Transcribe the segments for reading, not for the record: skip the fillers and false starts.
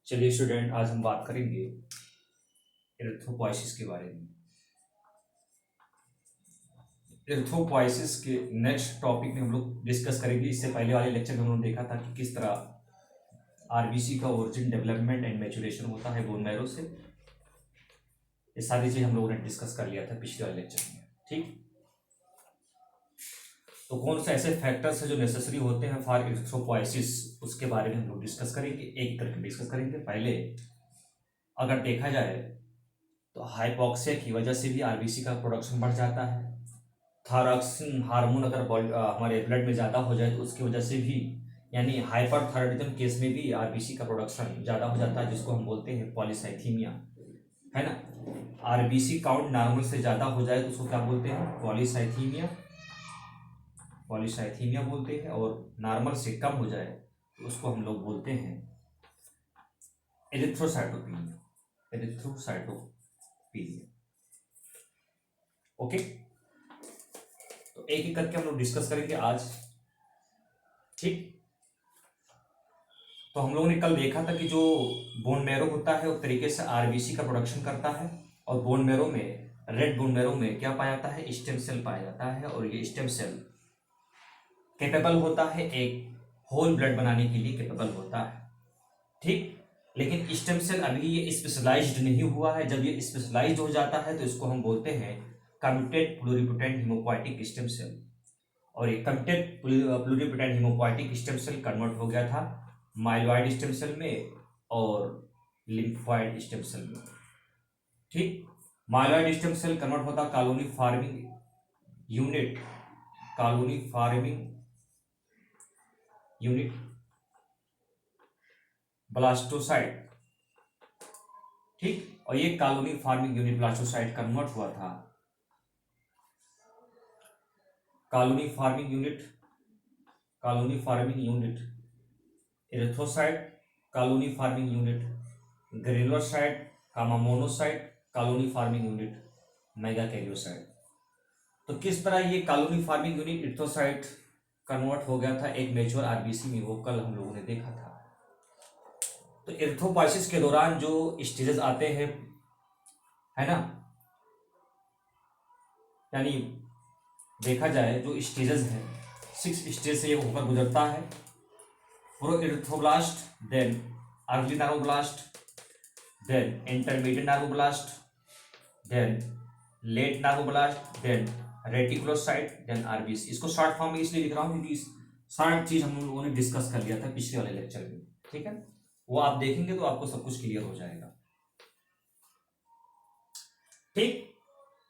चलिए स्टूडेंट, आज हम बात करेंगे एरिथ्रोपोइसिस के बारे में। एरिथ्रोपोइसिस के नेक्स्ट टॉपिक में हम लोग डिस्कस करेंगे। इससे पहले वाले लेक्चर में हम लोग देखा था कि किस तरह आरबीसी का ओरिजिन, डेवलपमेंट एंड मैच्योरेशन होता है बोन मैरो से। ये सारी चीज हम लोगों ने डिस्कस कर लिया था पिछले वाले लेक्चर में। ठीक, तो कौन से ऐसे फैक्टर्स हैं जो नेसेसरी होते हैं फॉर एरिथ्रोपोइसिस, उसके बारे में हम लोग डिस्कस करेंगे, एक एक करके डिस्कस करेंगे। पहले अगर देखा जाए तो हाइपोक्सिया की वजह से भी आरबीसी का प्रोडक्शन बढ़ जाता है। थायरॉक्सिन हार्मोन अगर हमारे ब्लड में ज़्यादा हो जाए तो उसकी वजह से भी, यानी हाइपरथायराइडिज्म केस में भी आरबीसी का प्रोडक्शन ज़्यादा हो जाता है, जिसको हम बोलते हैं पॉलीसाइथीमिया, है ना। आरबीसी काउंट नॉर्मल से ज़्यादा हो जाए तो उसको क्या बोलते हैं? पॉलीसाइथीमिया, पॉलीसाइथीमिया बोलते हैं। और नॉर्मल से कम हो जाए तो उसको हम लोग बोलते हैं एरिथ्रोसाइटोपिनिया, एरिथ्रोसाइटोपिनिया। ओके, तो एक एक करके हम लोग डिस्कस करेंगे आज। ठीक, तो हम लोगों ने कल देखा था कि जो बोन मैरो होता है वो तरीके से आरबीसी का प्रोडक्शन करता है, और बोन मैरो में, रेड बोन मैरो में क्या पाया जाता है? स्टेम सेल पाया जाता है, और ये स्टेम सेल कैपेबल होता है, एक होल ब्लड बनाने के लिए कैपेबल होता है। ठीक, लेकिन स्टेम सेल अभी ये स्पेशलाइज्ड नहीं हुआ है। जब ये स्पेशलाइज्ड हो जाता है तो इसको हम बोलते हैं committed pluripotent haemopoietic stem cell. और ये committed pluripotent haemopoietic stem cell convert हो गया था माइलॉइड स्टेम सेल में और लिम्फोइड स्टेम सेल में। ठीक, माइलॉइड स्टेम सेल कन्वर्ट होता colony forming unit, colony forming unit blastocyte. ठीक, और ये colony forming unit blastocyte convert हुआ था colony forming unit, colony forming unit erythrocyte, colony forming unit granulocyte, comma monocyte, colony forming unit megakaryocyte. तो किस तरह ये colony forming unit erythrocyte convert हो गया था एक मैच्योर आरबीसी में, वो कल हम लोगों ने देखा था। तो एरिथ्रोपोइसिस के दौरान जो स्टेजेस आते हैं, है ना, यानी देखा जाए जो स्टेजेस हैं, 6 स्टेज से ये होकर गुजरता है। Proerythroblast, then early normoblast, then intermediate normoblast, then late normoblast, then reticulocyte, then RBC. इसको शॉर्ट फॉर्म में इसलिए लिख रहा हूँ क्योंकि सारी चीज हम लोगों ने डिस्कस कर लिया था पिछले वाले लेक्चर में। ठीक है, वो आप देखेंगे तो आपको सब कुछ क्लियर हो जाएगा। ठीक,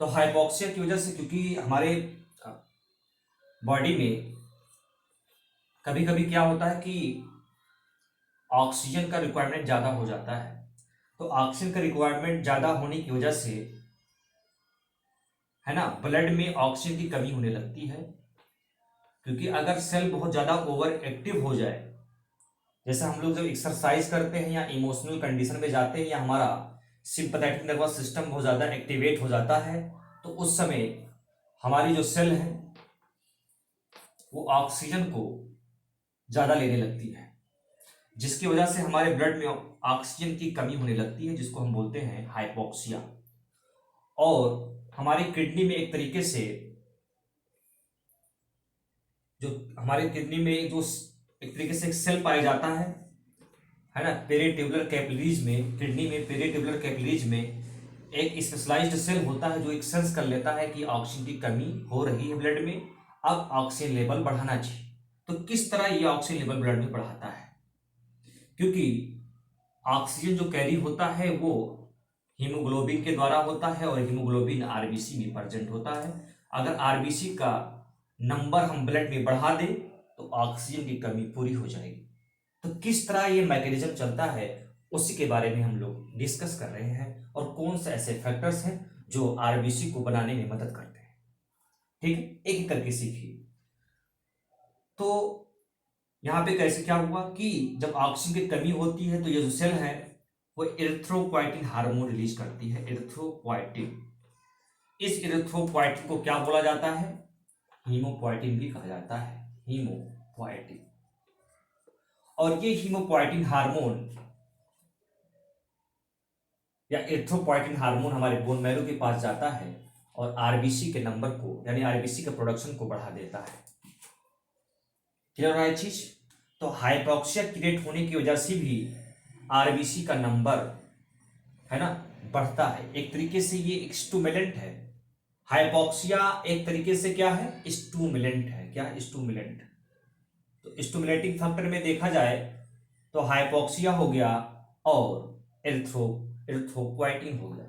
तो हाइपोक्सिया की वजह से, क्योंकि हमारे बॉडी में कभी कभी क्या होता है कि ऑक्सीजन का रिक्वायरमेंट ज़्यादा हो जाता है। तो ऑक्सीजन का रिक्वायरमेंट ज़्यादा होने की वजह से, है ना, ब्लड में ऑक्सीजन की कमी होने लगती है। क्योंकि अगर सेल बहुत ज़्यादा ओवर एक्टिव हो जाए, जैसे हम लोग जब एक्सरसाइज करते हैं या इमोशनल कंडीशन में जाते हैं या हमारा सिंपैथेटिक नर्वस सिस्टम बहुत ज़्यादा एक्टिवेट हो जाता है, तो उस समय हमारी जो सेल है वो ऑक्सीजन को ज़्यादा लेने लगती है, जिसकी वजह से हमारे ब्लड में ऑक्सीजन की कमी होने लगती है, जिसको हम बोलते हैं हाइपोक्सिया। और हमारी किडनी में एक तरीके से, जो हमारी किडनी में जो एक तरीके से एक सेल पाया जाता है ना, पेरिट्यूबुलर कैपिलरीज में, किडनी में पेरिट्यूबुलर कैपिलरीज में एक स्पेशलाइज्ड सेल होता है जो एक सेंस कर लेता है कि ऑक्सीजन की कमी हो रही है ब्लड में, अब ऑक्सीजन लेवल बढ़ाना चाहिए। तो किस तरह ये ऑक्सीजन लेवल ब्लड में बढ़ाता है? क्योंकि ऑक्सीजन जो कैरी होता है वो हीमोग्लोबिन के द्वारा होता है, और हीमोग्लोबिन आरबीसी में प्रेजेंट होता है। अगर आरबीसी का नंबर हम ब्लड में बढ़ा दें तो ऑक्सीजन की कमी पूरी हो जाएगी। तो किस तरह ये मैकेनिज्म चलता है उसी के बारे में हम लोग डिस्कस कर रहे हैं, और कौन से ऐसे फैक्टर्स हैं जो आरबीसी को बनाने में मदद करते हैं। ठीक है, एक एक करके सीखिए। तो यहाँ पे कैसे क्या हुआ कि जब ऑक्सीजन की कमी होती है तो ये जो सेल है वो एरिथ्रोपोइटिन हार्मोन रिलीज करती है, एरिथ्रोपोइटिन। इस एरिथ्रोपोइटिन को क्या बोला जाता है? हीमोपोइटिन भी कहा जाता है, हीमोपोइटिन। और ये हीमोपोइटिन हार्मोन या एरिथ्रोपोइटिन हार्मोन हमारे बोन मैरो के पास जाता है और आरबीसी के नंबर को यानी आरबीसी के प्रोडक्शन को बढ़ा देता है। क्लियर है चीज? तो हाइपोक्सिया क्रिएट होने की वजह से भी आरबीसी का नंबर है ना बढ़ता है। एक तरीके से ये एक स्टूमुलेंट है। हाइपोक्सिया एक तरीके से क्या है? स्टूमुलेंट है। क्या? स्टूमुलेंट। तो स्टूमुलेटिंग फैक्टर में देखा जाए तो हाइपोक्सिया हो गया और एरिथ्रोपोइटिन हो गया।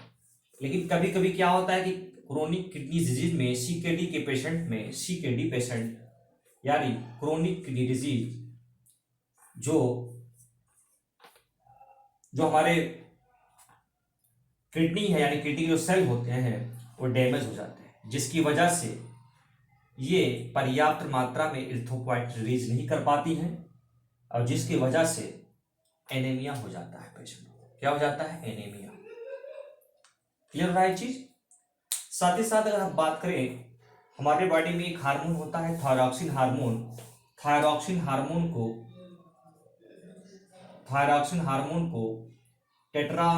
लेकिन कभी कभी क्या होता है कि क्रोनिक किडनी डिजीज में सीकेडी के पेशेंट में सीकेडी पेशेंट यानी क्रोनिक किडनी डिजीज जो हमारे किडनी है यानी किडनी के जो सेल होते हैं वो डैमेज हो जाते हैं, जिसकी वजह से ये पर्याप्त मात्रा में एरिथ्रोपोइटिन रिलीज नहीं कर पाती हैं और जिसकी वजह से एनीमिया हो जाता है पेशेंट को। क्या हो जाता है? एनीमिया। क्लियर हो रहा है चीज? साथ ही साथ अगर हम बात करें हमारे बॉडी में एक हार्मोन होता है थायरॉक्सिन हार्मोन। थायरॉक्सिन हार्मोन को टेट्रा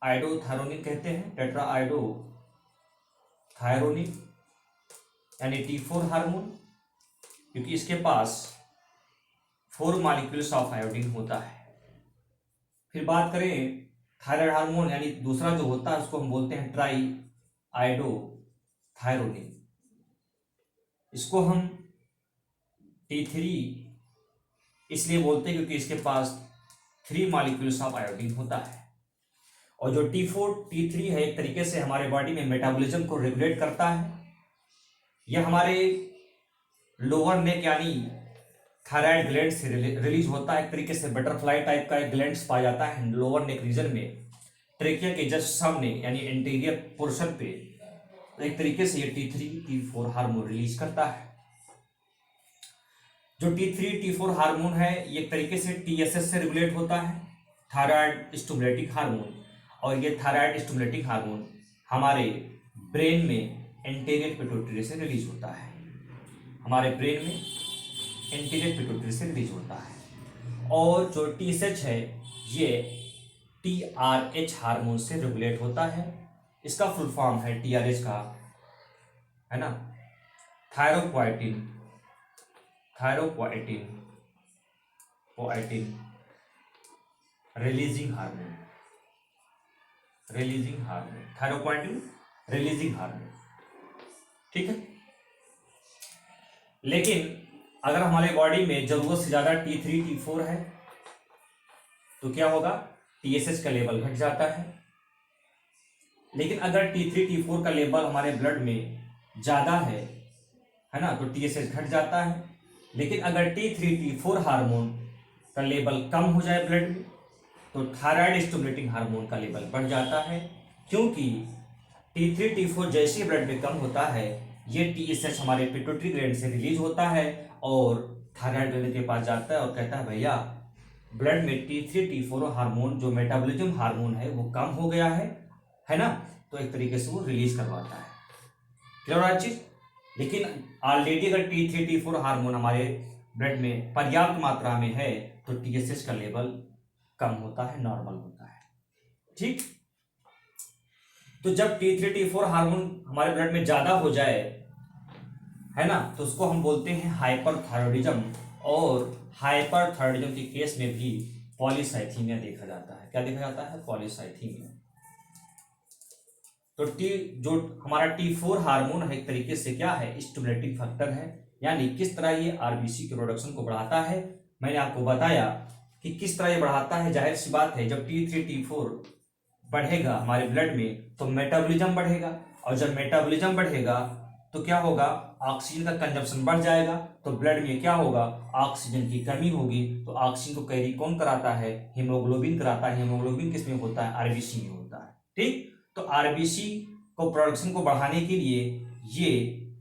आइडोथायरोनिन कहते हैं। टेट्रा आइडोथायरोनिन यानी T4 हार्मोन, क्योंकि इसके पास 4 मॉलिक्यूल्स ऑफ आयोडीन होता है। फिर बात करें थायराइड हार्मोन यानी दूसरा जो होता है उसको हम बोलते हैं ट्राई आइडोथायरोनिन। इसको हम T3 इसलिए बोलते हैं क्योंकि इसके पास 3 मॉलिक्यूल्स ऑफ आयोडीन होता है। और जो T4 T3 है एक तरीके से हमारे बॉडी में मेटाबॉलिज्म को रेगुलेट करता है। यह हमारे लोअर नेक यानी थायराइड ग्लैंड से रिलीज होता है। एक तरीके से बटरफ्लाई टाइप का एक ग्लैंड पाया जाता है लोअर नेक रीजन में, ट्रेकिया के जस्ट सामने यानी एंटीरियर पोर्शन पे। तो एक तरीके से ये T3 T4 हार्मोन रिलीज करता है। जो T3 T4 हार्मोन है ये एक तरीके से TSH से रेगुलेट होता है, थायराइड स्टिमुलेटिंग हार्मोन। और ये थायराइड स्टिमुलेटिंग हार्मोन हमारे ब्रेन में एंटीरियर पिट्यूटरी से रिलीज होता है। हमारे ब्रेन में एंटीरियर पिट्यूटरी से रिलीज होता है। और जो TSH है ये TRH हार्मोन से रेगुलेट होता है। इसका फुल फॉर्म है TRH का, है ना, thyropoietin releasing hormone. Thyropoietin releasing hormone. ठीक है। लेकिन अगर हमारे बॉडी में जरूरत से ज्यादा T3 T4 है तो क्या होगा? TSH का लेवल घट जाता है। लेकिन अगर T3 T4 का लेवल हमारे ब्लड में ज्यादा है ना, तो TSH घट जाता है। लेकिन अगर T3 T4 हार्मोन का लेवल कम हो जाए ब्लड में तो थायराइड स्टिमुलेटिंग हार्मोन का लेवल बढ़ जाता है, क्योंकि T3 T4 जैसे ब्लड में कम होता है ये TSH हमारे पिट्यूटरी ग्लैंड से रिलीज होता है और थायराइड ग्लैंड के पास जाता है और कहता है भैया ब्लड में T3 T4 हार्मोन जो मेटाबॉलिज्म हार्मोन है वो कम हो गया है ना, तो एक तरीके से वो रिलीज करवाता है। क्लियर है चीज? लेकिन ऑलरेडी अगर T3 T4 हार्मोन हमारे ब्लड में पर्याप्त मात्रा में है तो TSH का लेवल कम होता है, नॉर्मल होता है। ठीक। तो जब T3 T4 हार्मोन हमारे ब्लड में ज्यादा हो जाए, है ना, तो उसको हम बोलते हैं हाइपरथायरॉयडिज्म। और हाइपरथायरॉयडिज्म के केस में भी पॉलीसाइथीमिया देखा जाता है। क्या देखा जाता है? पॉलीसाइथीमिया। तो जो हमारा T4 हार्मोन है एक तरीके से क्या है? स्टिमुलेटिंग फैक्टर है। यानी किस तरह ये आरबीसी के प्रोडक्शन को बढ़ाता है, मैंने आपको बताया कि किस तरह ये बढ़ाता है। जाहिर सी बात है जब T3 T4 बढ़ेगा हमारे ब्लड में तो मेटाबॉलिज्म बढ़ेगा, और जब मेटाबॉलिज्म बढ़ेगा तो क्या होगा? ऑक्सीजन का कंजप्शन बढ़ जाएगा, तो ब्लड में क्या होगा? ऑक्सीजन की कमी होगी। तो ऑक्सीजन को कैरी कौन कराता है? हीमोग्लोबिन कराता है। हीमोग्लोबिन किस में होता है? आरबीसी में होता है। ठीक। तो आरबीसी को प्रोडक्शन को बढ़ाने के लिए ये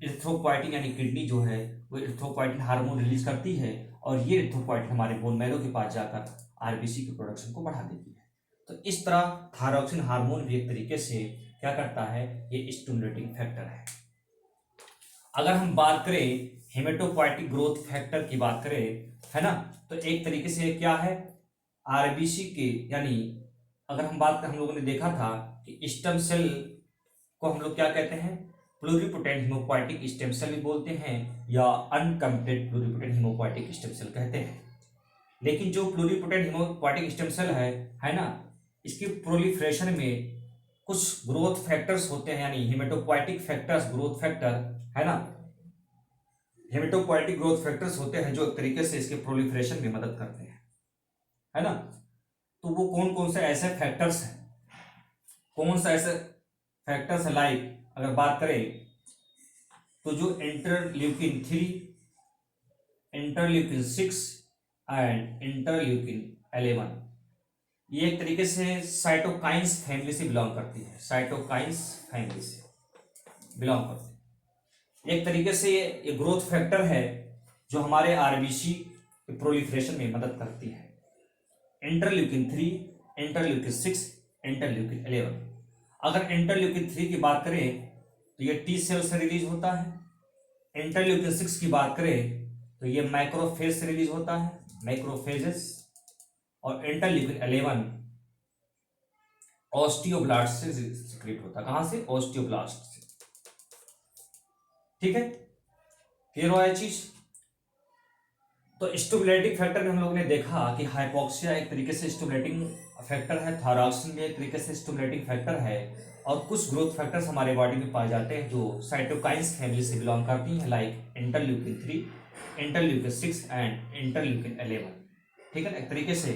एरिथ्रोपोइटिन यानी किडनी जो है वो एरिथ्रोपोइटिन हार्मोन रिलीज करती है और ये एरिथ्रोपोइटिन हमारे बोन मैरो के पास जाकर आरबीसी के प्रोडक्शन को बढ़ा देती है। तो इस तरह थायरॉक्सिन हार्मोन भी एक तरीके से क्या करता है? ये स्टिमुलेटिंग फैक्टर है। अगर हम बात करें हेमेटोपोइटिक ग्रोथ फैक्टर की बात करें, है ना, तो एक तरीके से क्या है? आरबीसी के यानी अगर हम लोगों ने देखा था कि स्टेम सेल को हम लोग क्या कहते हैं, प्लूरिपोटेंट हीमोपोएटिक स्टेम सेल भी बोलते हैं या incomplete pluripotent haemopoietic stem cell कहते हैं। लेकिन जो प्लूरिपोटेंट हीमोपोएटिक स्टेम सेल है ना, इसकी प्रोलिफरेशन में कुछ ग्रोथ फैक्टर्स होते हैं, यानी हेमेटोपोएटिक फैक्टर्स, ग्रोथ फैक्टर है ना, हेमेटोपोएटिक ग्रोथ फैक्टर्स होते हैं जो एक तरीके से इसके प्रोलिफरेशन में मदद करते हैं, है ना। तो वो कौन कौन से ऐसे फैक्टर्स हैं, कौन सा ऐसे फैक्टर्स है, लाइक अगर बात करें तो जो इंटरल्यूकिन 3, इंटरल्यूकिन 6 एंड इंटरल्यूकिन 11, ये एक तरीके से साइटोकाइंस फैमिली से बिलोंग करती है, साइटोकाइंस फैमिली से बिलोंग करती है। एक तरीके से ये ग्रोथ फैक्टर है जो हमारे आरबीसी के प्रोलिफरेशन में मदद करती है। Interleukin 3, interleukin 6, interleukin 11। अगर इंटरल्यूकिन 3 की बात करें तो ये टी सेल से रिलीज होता है। इंटरल्यूकिन 6 की बात करें तो ये मैक्रोफेज से रिलीज होता है, मैक्रोफेजेस। और इंटरल्यूकिन 11 ऑस्टियोब्लास्ट से सिक्रेट होता है। कहां से? ऑस्टियोब्लास्ट से। ठीक है, क्लियर हुआ ये चीज। तो स्टिमुलेटिंग फैक्टर में हम लोग ने देखा कि हाइपोक्सिया एक तरीके से स्टिमुलेटिंग फैक्टर है, थायरॉक्सिन भी एक तरीके से स्टिमुलेटिंग फैक्टर है, और कुछ ग्रोथ फैक्टर्स हमारे बॉडी में पाए जाते हैं जो साइटोकाइंस फैमिली से बिलोंग करती हैं, like interleukin 3, interleukin 6 and interleukin 11। ठीक है ना, एक तरीके से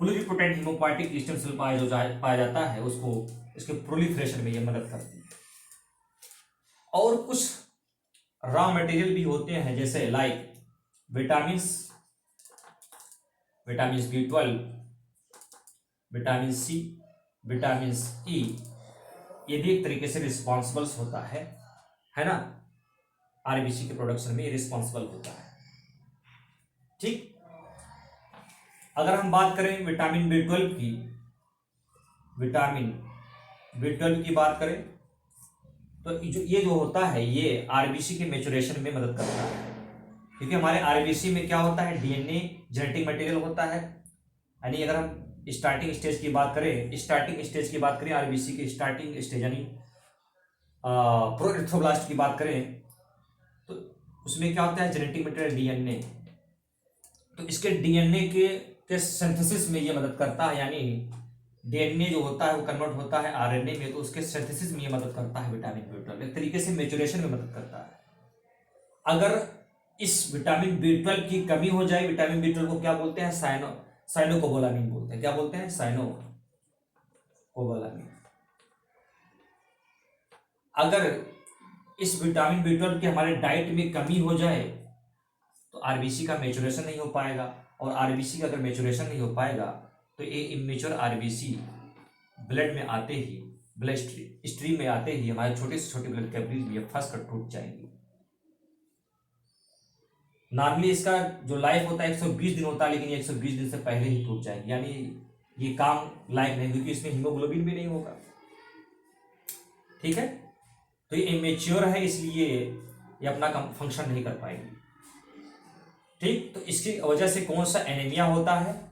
प्लूरिपोटेंट हीमोपोएटिक स्टेम सेल पाया जाता है, उसको इसके प्रोलिफरेशन में ये मदद करती है। और कुछ रॉ मटेरियल भी होते हैं जैसे like vitamin B12, vitamin C, vitamin E, ये भी एक तरीके से रिस्पॉन्सिबल होता है ना, आरबीसी के प्रोडक्शन में ये रिस्पॉन्सिबल होता है। ठीक, अगर हम बात करें विटामिन B12 की, विटामिन B12 की बात करें तो ये जो होता है ये आरबीसी के मैच्योरेशन में मदद करता है, क्योंकि हमारे आरबीसी में क्या होता है, डीएनए जेनेटिक मटेरियल होता है। यानी अगर हम स्टार्टिंग स्टेज की बात करें, आरबीसी की स्टार्टिंग स्टेज यानी प्रोइथ्रोब्लास्ट की बात करें तो उसमें क्या होता है, जेनेटिक मटेरियल डीएनए। तो इसके डीएनए के सिंथेसिस में ये मदद करता है, यानी डीएनए जो होता है वो कन्वर्ट होता है आरएनए में, तो उसके सिंथेसिस में ये मदद करता है विटामिन B12, एक तरीके से मैच्योरेशन में मदद करता है। अगर इस विटामिन B12 की कमी हो जाए, विटामिन B12 को क्या बोलते हैं, साइनोकोबालामिन बोलते हैं। क्या बोलते हैं? साइनोकोबालामिन। अगर इस विटामिन B12 की हमारे डाइट में कमी हो जाए तो आरबीसी का मैच्योरेशन नहीं हो पाएगा, और आरबीसी का अगर मैच्योरेशन नहीं हो पाएगा तो ये इमेच्योर आरबीसी ब्लड में आते ही, ब्लड स्ट्रीम में आते ही हमारे छोटे से छोटे ब्लड कैपिलरीज भी फंस कर टूट जाएंगी। नॉर्मली इसका जो लाइफ होता है 120 दिन होता है, लेकिन ये 120 दिन से पहले ही टूट जाएगी, यानी ये काम लायक नहीं, क्योंकि इसमें हीमोग्लोबिन भी नहीं होगा। ठीक है, तो ये इमेच्योर है, इसलिए ये अपना फंक्शन नहीं कर पाएगी। ठीक, तो इसकी वजह से कौन सा एनीमिया होता है?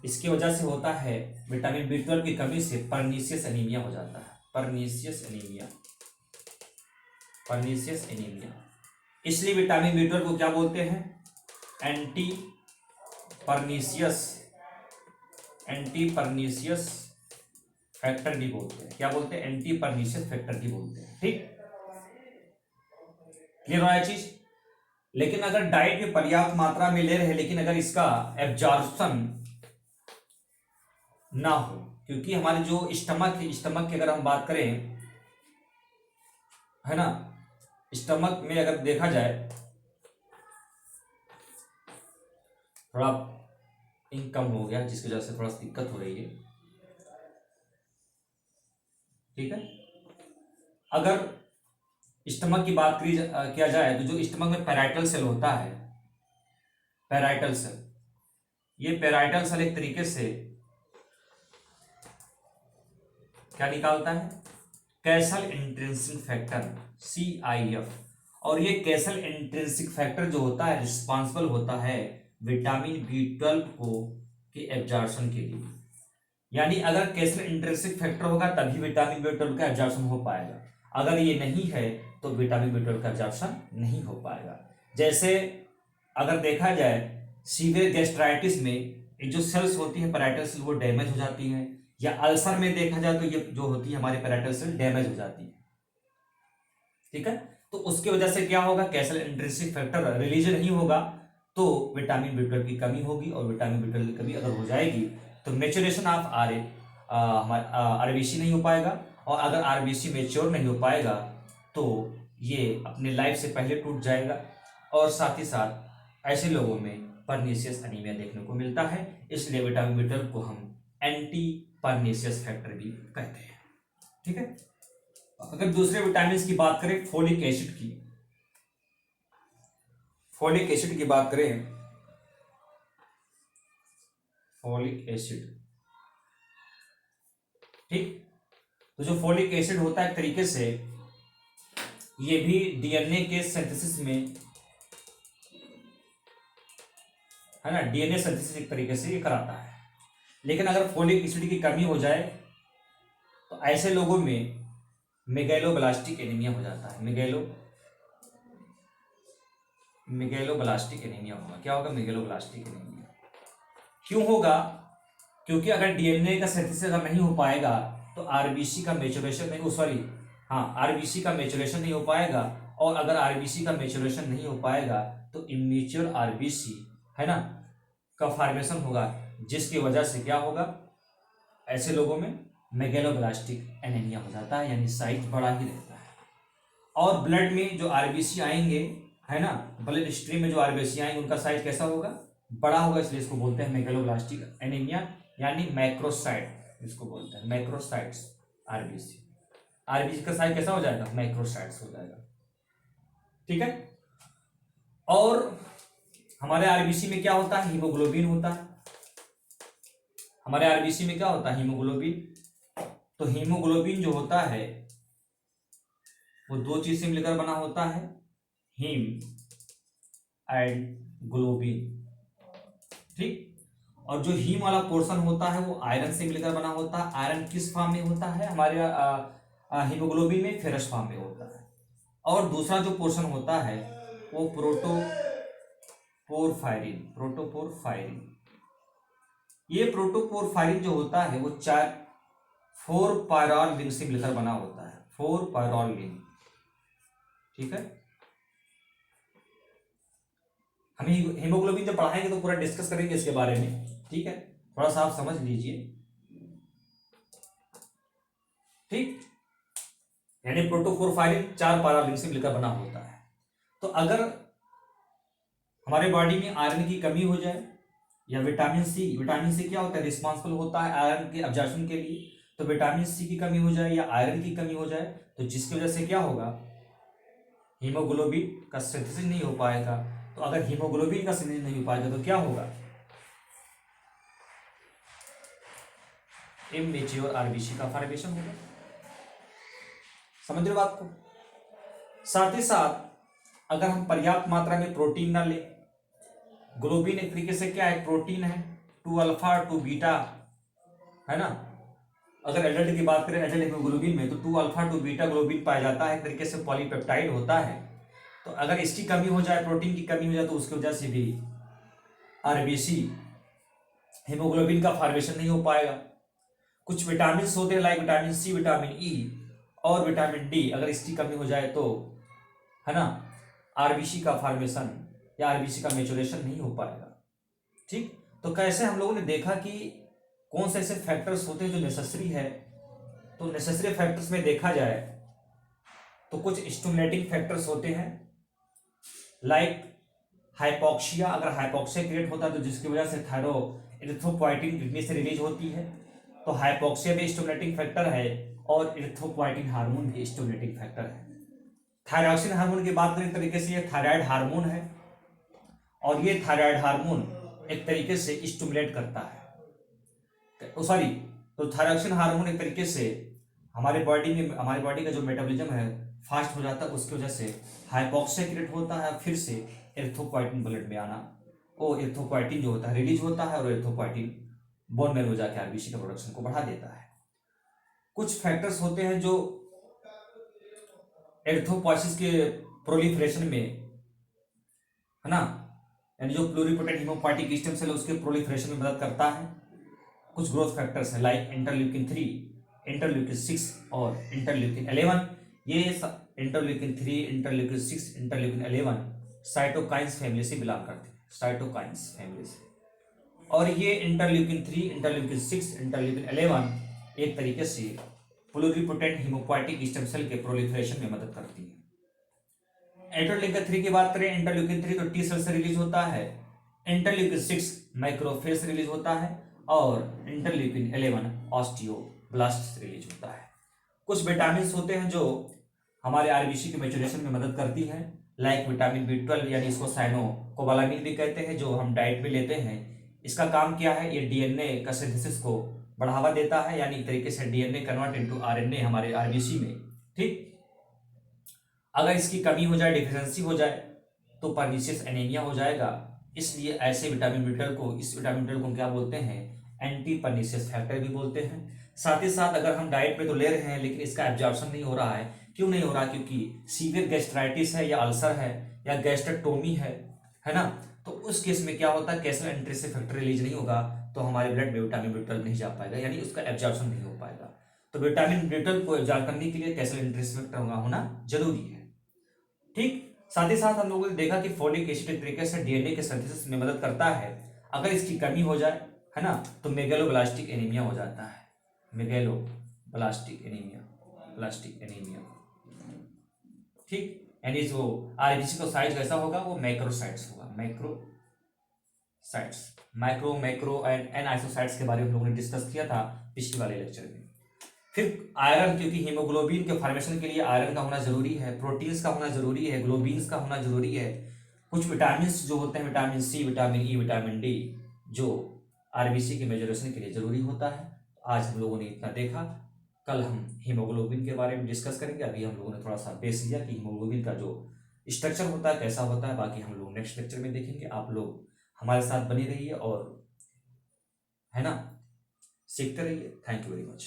इसकी वजह से होता है विटामिन B12 की कमी से परनीसियस एनीमिया हो जाता है, परनीसियस एनीमिया। इसलिए विटामिन B12 को क्या बोलते हैं, एंटी परनीसियस फैक्टर भी बोलते हैं। क्या बोलते हैं? एंटी परनीसियस फैक्टर भी बोलते हैं। ठीक, क्लियर हो रहा है चीज। लेकिन अगर डाइट में पर्याप्त मात्रा में ले रहे, लेकिन अगर इसका एब्जॉर्प्शन ना हो, क्योंकि हमारे जो स्टमक की अगर हम बात करें, है ना, स्टमक में अगर देखा जाए थोड़ा इंक कम हो गया, जिसकी वजह से थोड़ा सी दिक्कत हो रही है। ठीक है, अगर स्टमक की बात किया जाए तो जो स्टमक में पैराइटल सेल होता है, पैराइटल सेल, ये पैराइटल सेल एक तरीके से क्या निकालता है, कैसल इंट्रिंसिक फैक्टर, CIF। और ये कैसल इंट्रिंसिक फैक्टर जो होता है रिस्पॉन्सिबल होता है विटामिन B12 को के एब्जॉर्प्शन के लिए। यानी अगर कैल्शियम इंट्रिंसिक फैक्टर होगा तभी विटामिन B12 का एब्जॉर्प्शन हो पाएगा, अगर ये नहीं है तो विटामिन B12 का एब्जॉर्प्शन नहीं हो पाएगा। जैसे अगर देखा जाए सीवियर गैस्ट्राइटिस में ये जो सेल्स होती है पैराइटल सेल वो डैमेज हो जाती हैं, या अल्सर में देखा जाए तो ये जो होती है हमारी पैराइटल सेल डैमेज हो जाती है। ठीक है, तो उसकी वजह से क्या होगा, कैल्शियम इंट्रिंसिक फैक्टर रिलीज नहीं होगा तो विटामिन B12 की कमी होगी, और विटामिन B12 की कमी अगर हो जाएगी तो मेच्योरेशन ऑफ हमारा आरबीसी नहीं हो पाएगा, और अगर आरबीसी मेच्योर नहीं हो पाएगा तो ये अपने लाइफ से पहले टूट जाएगा, और साथ ही साथ ऐसे लोगों में परनीशियस एनीमिया देखने को मिलता है। इसलिए विटामिन B12 को हम एंटी परनीशियस फैक्टर भी कहते हैं। ठीक है, अगर दूसरे विटामिन की बात करें, फोलिक एसिड की, फोलिक एसिड की बात करें, फोलिक एसिड, ठीक, तो जो फोलिक एसिड होता है एक तरीके से ये भी डीएनए के सिंथेसिस में, है ना, डीएनए सिंथेसिस एक तरीके से ये कराता है। लेकिन अगर फोलिक एसिड की कमी हो जाए तो ऐसे लोगों में मेगैलोब्लास्टिक एनीमिया हो जाता है। मेगैलोब्लास्टिक एनीमिया होगा। क्या होगा, मेगैलोब्लास्टिक एनीमिया। क्यों होगा, क्योंकि अगर डीएनए का सिंथेसिस अगर नहीं हो पाएगा तो आरबीसी का मेच्योरेशन नहीं, सॉरी हाँ, आरबीसी का मेच्योरेशन नहीं हो पाएगा, और अगर आरबीसी का मेच्योरेशन नहीं हो पाएगा तो इमेच्योर आरबीसी, है ना, का फॉर्मेशन होगा, जिसकी वजह से क्या होगा, ऐसे लोगों में मेगैलोब्लास्टिक एनीमिया हो जाता है, यानी साइज बड़ा ही रहता है। और ब्लड में जो आरबीसी आएंगे, है ना, ब्लड स्ट्रीम में जो आरबीसी आएंगे उनका साइज कैसा होगा, बड़ा होगा, इसलिए इसको बोलते हैं मेगैलोब्लास्टिक एनीमिया, यानी मैक्रोसाइट, इसको बोलते हैं मैक्रोसाइट्स। आरबीसी आरबीसी का साइज कैसा हो जाएगा, मैक्रोसाइट्स हो जाएगा। ठीक है, और हमारे आरबीसी में क्या होता है, हीमोग्लोबिन होता है। हमारे आरबीसी में क्या होता है, हीमोग्लोबिन। तो हीमोग्लोबिन जो होता है वो दो चीज से मिलकर बना होता है, हीम एंड ग्लोबिन। ठीक, और जो हीम वाला पोर्शन होता है वो आयरन से मिलकर बना होता है। आयरन किस फॉर्म में होता है, हमारे हीमोग्लोबिन में फेरस फॉर्म में होता है। और दूसरा जो पोर्शन होता है वो प्रोटोपोरफायरिन। ये प्रोटोपोरफायरिन जो होता है वो 4 पायरॉल रिंग से मिलकर बना होता है, 4 पायरॉल रिंग। ठीक है, हम हीमोग्लोबिन जब पढ़ाएंगे तो पूरा डिस्कस करेंगे इसके बारे में। ठीक है, थोड़ा सा आप समझ लीजिए। ठीक, यानी प्रोटोपोरफायरिन 4 पायरॉल रिंग से मिलकर बना होता है। तो अगर हमारे बॉडी में आयरन की कमी हो जाए, या विटामिन सी क्या होता है, रिस्पॉन्सिबल होता है आयरन के अब्जॉर्प्शन के लिए, तो विटामिन सी की कमी हो जाए या आयरन की कमी हो जाए तो जिसकी वजह से क्या होगा, हीमोग्लोबिन का सिंथेसिस नहीं हो पाएगा। तो अगर हीमोग्लोबिन का सिंथेसिस नहीं हो पाएगा तो क्या होगा, इमेच्योर आरबीसी का फॉर्मेशन होगा। समझ रहे हो बात को। साथ ही साथ अगर हम पर्याप्त मात्रा में प्रोटीन ना लें, ग्लोबिन एक तरीके से क्या है, प्रोटीन है, 2 अल्फा 2 बीटा, है ना। अगर एडल्ट की बात करें, एडल्ट हीमोग्लोबिन में तो 2 अल्फा 2 बीटा ग्लोबिन पाया जाता है, एक तरीके से पॉलीपेप्टाइड होता है। तो अगर इसकी कमी हो जाए, प्रोटीन की कमी हो जाए, तो उसकी वजह से भी आरबीसी, हीमोग्लोबिन का फॉर्मेशन नहीं हो पाएगा। कुछ विटामिन होते हैं like vitamin C, vitamin E और विटामिन डी, अगर इसकी कमी हो जाए तो, है ना, आरबीसी का फॉर्मेशन या आरबीसी का मेच्योरेशन नहीं हो पाएगा। ठीक, तो कैसे हम लोगों ने देखा कि कौन से ऐसे फैक्टर्स होते हैं जो नेसेसरी है। तो नेसेसरी फैक्टर्स में देखा जाए तो कुछ स्टिमुलेटिंग फैक्टर्स होते हैं लाइक हाइपोक्सिया। अगर हाइपोक्सिया क्रिएट होता है तो जिसकी वजह से इरिथ्रोपोइटिन किडनी से रिलीज होती है, तो हाइपोक्सिया भी स्टिमुलेटिंग फैक्टर है, और इरिथ्रोपोइटिन हार्मोन भी स्टिमुलेटिंग फैक्टर है। थायरॉक्सिन हार्मोन की बात करें तरीके से ये थायराइड हार्मोन है, और ये थायराइड हार्मोन एक तरीके से स्टिमुलेट करता है, सॉरी, तो थायरॉक्सिन हार्मोन एक तरीके से हमारे बॉडी का जो मेटाबॉलिज्म है फास्ट हो जाता है, उसकी वजह से हाइपोक्सिया क्रिएट होता है, फिर से एरिथ्रोपोइटिन ब्लड में आना, वो एरिथ्रोपोइटिन जो होता है रिलीज होता है, और एरिथ्रोपोइटिन बोन मैरो जाके आरबीसी का प्रोडक्शन को बढ़ा देता है। कुछ फैक्टर्स होते हैं जो एर्थोपॉइसिस के प्रोलिफरेशन में, है ना, यानी जो प्लूरिपोटेंट हीमोपोएटिक स्टेम सेल है उसके प्रोलिफरेशन में मदद करता है। कुछ ग्रोथ फैक्टर्स है लाइक इंटरल्यूकिन 3, इंटरल्यूकिन 6 और इंटरल्यूकिन 11। ये interleukin 3, interleukin 6, interleukin 11 cytokines family से बिलोंग करते हैं, साइटोकाइंस फैमिली से। और ये इंटरल्यूकिन 3, इंटरल्यूकिन 6, इंटरल्यूकिन 11 एक तरीके से प्लूरिपोटेंट हीमोपोएटिक स्टेम सेल के प्रोलिफरेशन में मदद करती है। इंटरल्यूकिन 3 की बात करें, इंटरल्यूकिन 3 तो टी सेल से रिलीज होता है, इंटरल्यूकिन 6 माइक्रोफेज से रिलीज होता है और इंटरल्यूकिन 11 ऑस्टियोब्लास्ट से रिलीज होता है। कुछ विटामिन होते हैं जो हमारे आरबीसी के मैच्योरेशन में मदद करती है, लाइक विटामिन B12 यानी इसको साइनोकोबालामिन भी कहते हैं, जो हम डाइट में लेते हैं। इसका काम क्या है, ये डीएनए का सिंथेसिस को बढ़ावा देता है, यानी एक तरीके से डीएनए कन्वर्ट इनटू आरएनए हमारे आरबीसी में। ठीक, अगर इसकी कमी हो जाए, डिफिशियंसी हो जाए तो पर्निशियस एनीमिया हो जाएगा। इसलिए ऐसे विटामिन B12 को, इस विटामिन B12 को क्या बोलते हैं, एंटी पर्निशियस फैक्टर भी बोलते हैं। साथ ही साथ अगर हम डाइट में तो ले रहे हैं लेकिन इसका एब्जॉर्प्शन नहीं हो रहा है, क्यों नहीं हो रहा, क्योंकि सीवियर गैस्ट्राइटिस है या अल्सर है या गैस्ट्रेक्टोमी है ना, तो उस केस में क्या होता है, कैसल एंट्रेसिस फैक्टर रिलीज नहीं होगा तो हमारे ब्लड में विटामिन B12 नहीं जा पाएगा, यानी उसका एब्जॉर्प्शन नहीं हो पाएगा। तो विटामिन B12 को एब्जॉर्ब करने के लिए कैसल एंट्रेसिस फैक्टर होना जरूरी है। ठीक, साथ ही साथ हम लोगों ने देखा कि फोलिक एसिड एक तरीके से डीएनए के सिंथेसिस में मदद करता है। अगर इसकी कमी हो जाए, है ना, तो मेगालोब्लास्टिक एनीमिया हो जाता है, मेगालोब्लास्टिक एनीमिया, ब्लास्टिक एनीमिया। ठीक, यानी जो आरबीसी का साइज कैसा होगा, वो मैक्रोसाइट्स होगा, मैक्रोसाइट्स, मैक्रो एंड एनाइसोसाइट्स के बारे में हम लोगों ने डिस्कस किया था पिछले वाले लेक्चर में। फिर आयरन, क्योंकि हीमोग्लोबिन के फॉर्मेशन के लिए आयरन का होना जरूरी है, प्रोटीन्स का होना जरूरी है, ग्लोबिन्स का होना जरूरी है। कुछ विटामिन जो होते हैं, vitamin C, vitamin E, vitamin D, जो आरबीसी के मेजोरेशन के लिए जरूरी होता है। आज हम लोगों ने इतना देखा, कल हम हीमोग्लोबिन के बारे में डिस्कस करेंगे। अभी हम लोगों ने थोड़ा सा बेस लिया कि हीमोग्लोबिन का जो स्ट्रक्चर होता है कैसा होता है, बाकी हम लोग नेक्स्ट लेक्चर में देखेंगे। आप लोग हमारे साथ बने रहिए और, है ना, सीखते रहिए। Thank you very much.